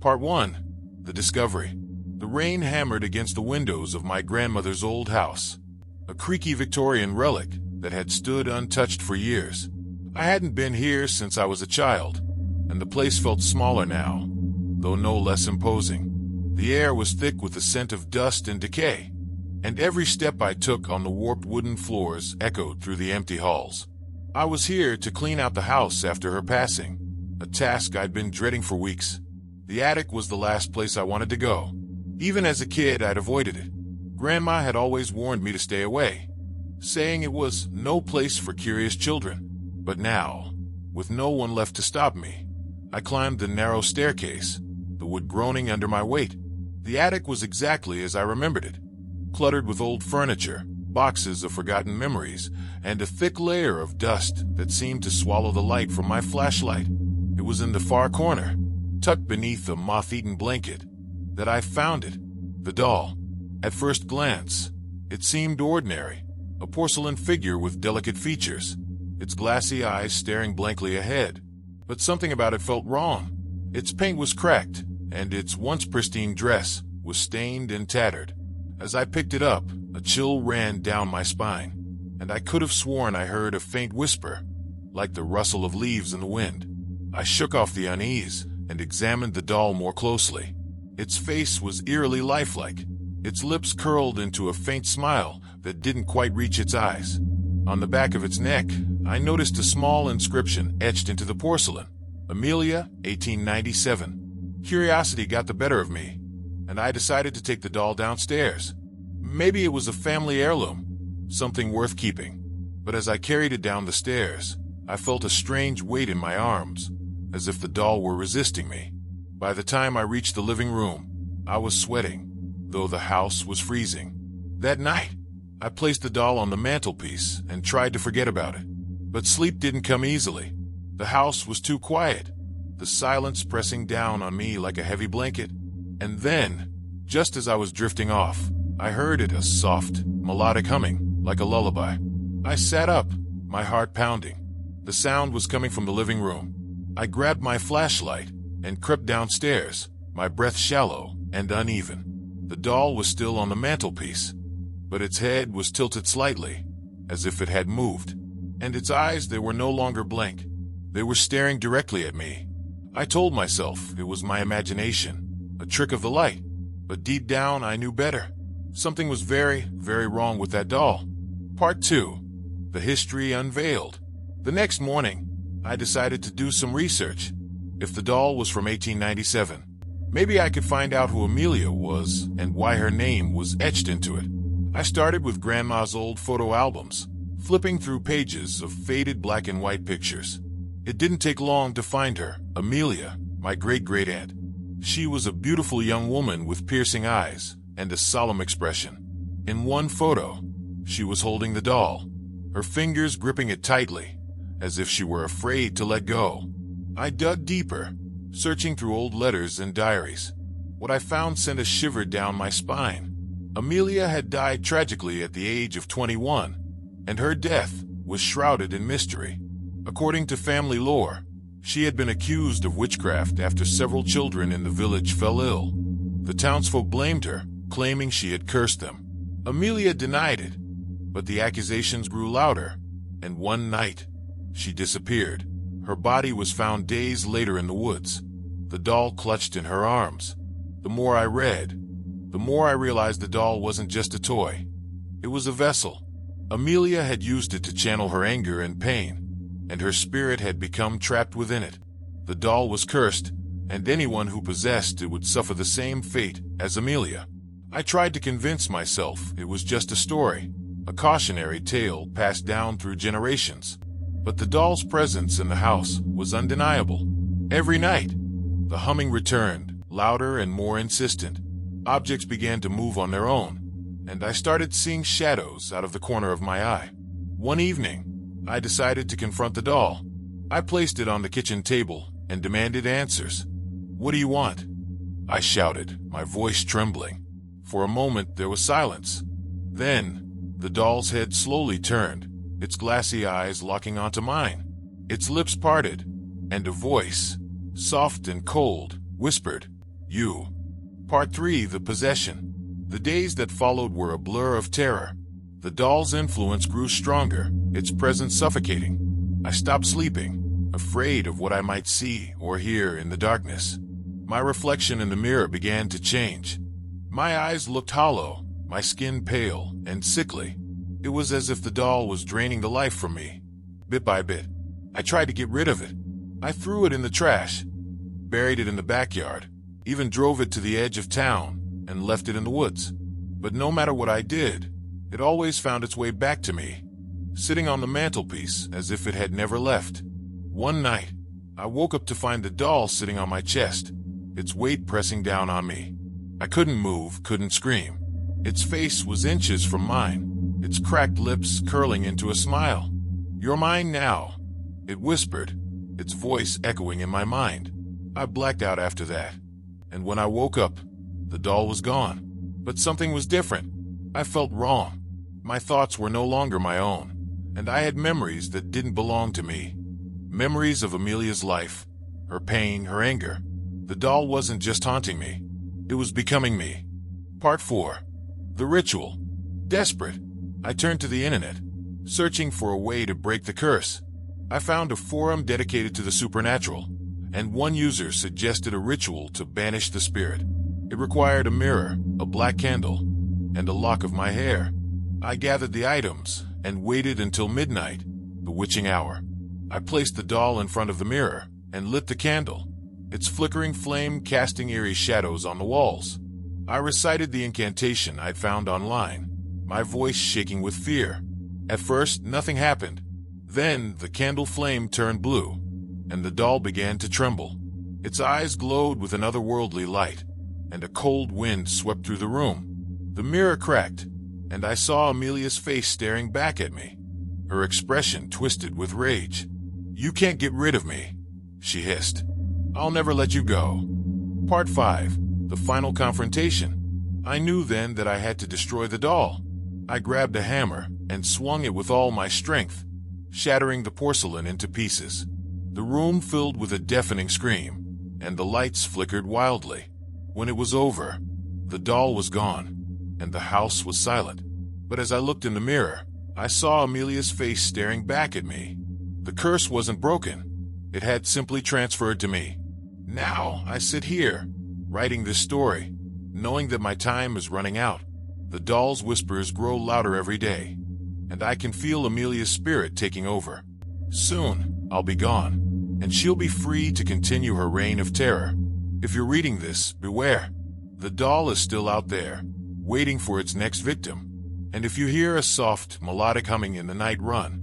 Part 1. The Discovery. The rain hammered against the windows of my grandmother's old house, a creaky Victorian relic that had stood untouched for years. I hadn't been here since I was a child, and the place felt smaller now, though no less imposing. The air was thick with the scent of dust and decay, and every step I took on the warped wooden floors echoed through the empty halls. I was here to clean out the house after her passing, a task I'd been dreading for weeks. The attic was the last place I wanted to go. Even as a kid, I'd avoided it. Grandma had always warned me to stay away, saying it was no place for curious children. But now, with no one left to stop me, I climbed the narrow staircase, the wood groaning under my weight. The attic was exactly as I remembered it, cluttered with old furniture, boxes of forgotten memories, and a thick layer of dust that seemed to swallow the light from my flashlight. It was in the far corner, tucked beneath a moth-eaten blanket, that I found it, the doll. At first glance, it seemed ordinary, a porcelain figure with delicate features, its glassy eyes staring blankly ahead. But something about it felt wrong. Its paint was cracked, and its once pristine dress was stained and tattered. As I picked it up, a chill ran down my spine, and I could have sworn I heard a faint whisper, like the rustle of leaves in the wind. I shook off the unease and examined the doll more closely. Its face was eerily lifelike, its lips curled into a faint smile that didn't quite reach its eyes. On the back of its neck, I noticed a small inscription etched into the porcelain: Amelia, 1897. Curiosity got the better of me, and I decided to take the doll downstairs. Maybe it was a family heirloom, something worth keeping. But as I carried it down the stairs, I felt a strange weight in my arms, as if the doll were resisting me. By the time I reached the living room, I was sweating, though the house was freezing. That night, I placed the doll on the mantelpiece and tried to forget about it. But sleep didn't come easily. The house was too quiet, the silence pressing down on me like a heavy blanket. And then, just as I was drifting off, I heard it, a soft, melodic humming, like a lullaby. I sat up, my heart pounding. The sound was coming from the living room. I grabbed my flashlight and crept downstairs, my breath shallow and uneven. The doll was still on the mantelpiece, but its head was tilted slightly, as if it had moved. And its eyes, they were no longer blank. They were staring directly at me. I told myself it was my imagination, a trick of the light. But deep down, I knew better. Something was very, very wrong with that doll. Part 2. The History Unveiled. The next morning, I decided to do some research. If the doll was from 1897, maybe I could find out who Amelia was and why her name was etched into it. I started with Grandma's old photo albums, flipping through pages of faded black and white pictures. It didn't take long to find her, Amelia, my great-great-aunt. She was a beautiful young woman with piercing eyes and a solemn expression. In one photo, she was holding the doll, her fingers gripping it tightly, as if she were afraid to let go. I dug deeper, searching through old letters and diaries. What I found sent a shiver down my spine. Amelia had died tragically at the age of 21, and her death was shrouded in mystery. According to family lore, she had been accused of witchcraft after several children in the village fell ill. The townsfolk blamed her, claiming she had cursed them. Amelia denied it, but the accusations grew louder, and one night, she disappeared. Her body was found days later in the woods, the doll clutched in her arms. The more I read, the more I realized the doll wasn't just a toy. It was a vessel. Amelia had used it to channel her anger and pain, and her spirit had become trapped within it. The doll was cursed, and anyone who possessed it would suffer the same fate as Amelia. I tried to convince myself it was just a story, a cautionary tale passed down through generations. But the doll's presence in the house was undeniable. Every night, the humming returned, louder and more insistent. Objects began to move on their own, and I started seeing shadows out of the corner of my eye. One evening, I decided to confront the doll. I placed it on the kitchen table and demanded answers. "What do you want?" I shouted, my voice trembling. For a moment, there was silence. Then, the doll's head slowly turned, its glassy eyes locking onto mine. Its lips parted, and a voice, soft and cold, whispered, You. Part 3, The Possession. The days that followed were a blur of terror. The doll's influence grew stronger, its presence suffocating. I stopped sleeping, afraid of what I might see or hear in the darkness. My reflection in the mirror began to change. My eyes looked hollow, my skin pale and sickly. It was as if the doll was draining the life from me. Bit by bit, I tried to get rid of it. I threw it in the trash, buried it in the backyard, even drove it to the edge of town and left it in the woods. But no matter what I did, it always found its way back to me, sitting on the mantelpiece as if it had never left. One night, I woke up to find the doll sitting on my chest, its weight pressing down on me. I couldn't move, couldn't scream. Its face was inches from mine, its cracked lips curling into a smile. "You're mine now," it whispered, its voice echoing in my mind. I blacked out after that, and when I woke up, the doll was gone. But something was different. I felt wrong. My thoughts were no longer my own, and I had memories that didn't belong to me. Memories of Amelia's life, her pain, her anger. The doll wasn't just haunting me. It was becoming me. Part 4. The Ritual. Desperate, I turned to the internet, searching for a way to break the curse. I found a forum dedicated to the supernatural, and one user suggested a ritual to banish the spirit. It required a mirror, a black candle, and a lock of my hair. I gathered the items and waited until midnight, the witching hour. I placed the doll in front of the mirror and lit the candle, its flickering flame casting eerie shadows on the walls. I recited the incantation I'd found online, my voice shaking with fear. At first, nothing happened. Then, the candle flame turned blue, and the doll began to tremble. Its eyes glowed with an otherworldly light, and a cold wind swept through the room. The mirror cracked, and I saw Amelia's face staring back at me, her expression twisted with rage. "You can't get rid of me," she hissed. "I'll never let you go." Part 5. The Final Confrontation. I knew then that I had to destroy the doll. I grabbed a hammer and swung it with all my strength, shattering the porcelain into pieces. The room filled with a deafening scream, and the lights flickered wildly. When it was over, the doll was gone, and the house was silent. But as I looked in the mirror, I saw Amelia's face staring back at me. The curse wasn't broken. It had simply transferred to me. Now I sit here, writing this story, knowing that my time is running out. The doll's whispers grow louder every day, and I can feel Amelia's spirit taking over. Soon, I'll be gone, and she'll be free to continue her reign of terror. If you're reading this, beware. The doll is still out there, waiting for its next victim. And if you hear a soft, melodic humming in the night, run.